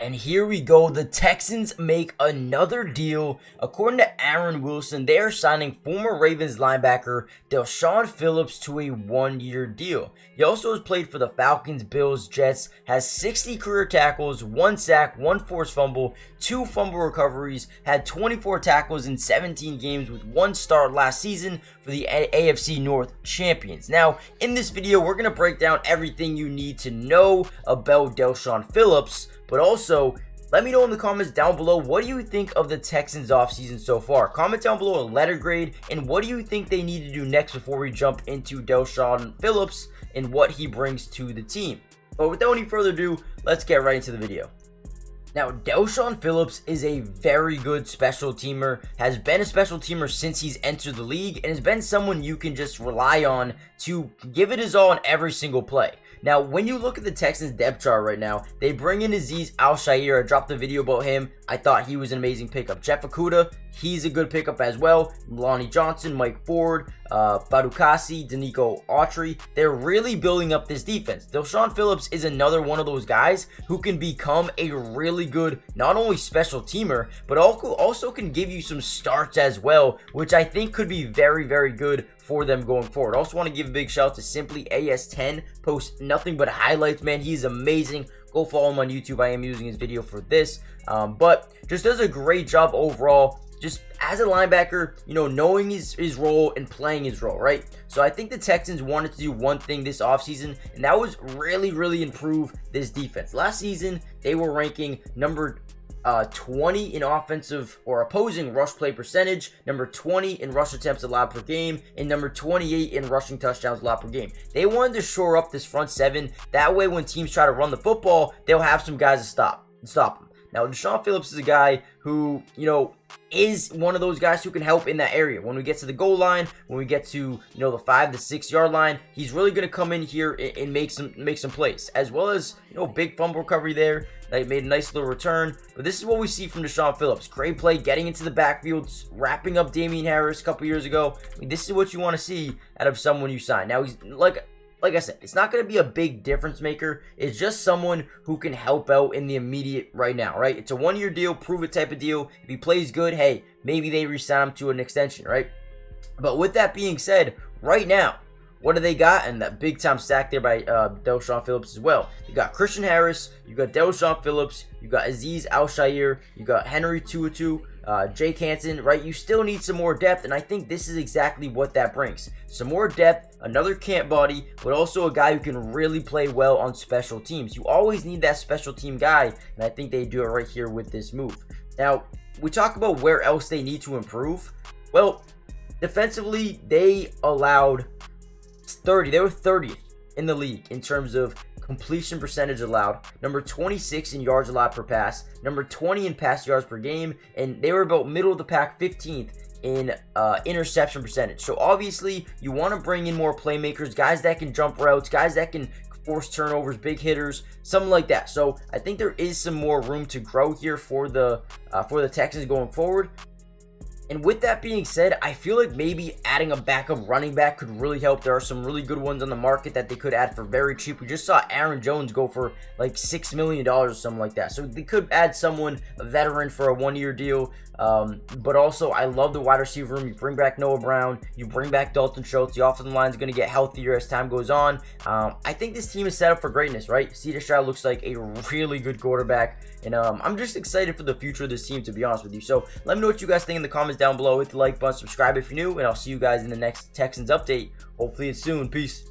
And here we go. The Texans make another deal. According to Aaron Wilson, they are signing former Ravens linebacker Phillips to a one-year deal. He also has played for the Falcons, Bills, Jets, has 60 career tackles, 1 sack, 1 forced fumble, 2 fumble recoveries, had 24 tackles in 17 games with 1 start last season for the AFC North champions. Now, in this video, we're going to break down everything you need to know about Phillips, but also, let me know in the comments down below, what do you think of the Texans offseason so far? Comment down below a letter grade, and what do you think they need to do next before we jump into Phillips and what he brings to the team. But without any further ado, let's get right into the video. Now, Phillips is a very good special teamer, has been a special teamer since he's entered the league, and has been someone you can just rely on to give it his all on every single play. Now, when you look at the Texans depth chart right now, they bring in Azeez Al-Shaair. I dropped a video about him. I thought he was an amazing pickup. Jeff Okudah, he's a good pickup as well. Lonnie Johnson, Mike Ford, Badukasi, Danico Autry. They're really building up this defense. Phillips is another one of those guys who can become a really good, not only special teamer, but also can give you some starts as well, which I think could be very, very good for them going forward. Also want to give a big shout out to Simply AS10, posts nothing but highlights, man. He's amazing. Go follow him on YouTube. I am using his video for this, but just does a great job overall, just as a linebacker, you know, knowing his role and playing his role, right? So I think the Texans wanted to do one thing this offseason, and that was really improve this defense. Last season, they were ranking number 20 in offensive or opposing rush play percentage, number 20 in rush attempts allowed per game, and number 28 in rushing touchdowns allowed per game. They wanted to shore up this front seven. That way, when teams try to run the football, they'll have some guys to stop them. Now, Phillips is a guy who, you know, is one of those guys who can help in that area. When we get to the goal line, when we get to, you know, the 5 to 6 yard line, he's really going to come in here and make some plays, as well as, you know, big fumble recovery there. They made a nice little return. But this is what we see from Phillips. Great play, getting into the backfield, wrapping up Damian Harris a couple years ago. I mean, this is what you want to see out of someone you sign. Now, he's like I said, it's not going to be a big difference maker. It's just someone who can help out in the immediate right now, right? It's a one-year deal, prove it type of deal. If he plays good, hey, maybe they re-sign him to an extension, right? But with that being said, right now, what do they got? And that big-time sack there by Phillips as well. You got Christian Harris, you got Phillips, you got Azeez Al-Shaair, you got Henry Tuatu, Jake Hansen, right? You still need some more depth, and I think this is exactly what that brings. Some more depth, another camp body, but also a guy who can really play well on special teams. You always need that special team guy, and I think they do it right here with this move. Now, we talk about where else they need to improve. Well, defensively, they allowed 30. They were 30th in the league in terms of completion percentage allowed, number 26 in yards allowed per pass, number 20 in pass yards per game, and they were about middle of the pack, 15th in interception percentage. So obviously, you want to bring in more playmakers, guys that can jump routes, guys that can force turnovers, big hitters, something like that. So I think there is some more room to grow here for the Texans going forward. And with that being said, I feel like maybe adding a backup running back could really help. There are some really good ones on the market that they could add for very cheap. We just saw Aaron Jones go for like $6 million or something like that. So they could add someone, a veteran, for a one-year deal. But also, I love the wide receiver room. You bring back Noah Brown. You bring back Dalton Schultz. The offensive line is going to get healthier as time goes on. I think this team is set up for greatness, right? C.J. Stroud looks like a really good quarterback. And I'm just excited for the future of this team, to be honest with you. So let me know what you guys think in the comments down below. Hit the like button, subscribe if you're new, and I'll see you guys in the next Texans update. Hopefully it's soon. Peace.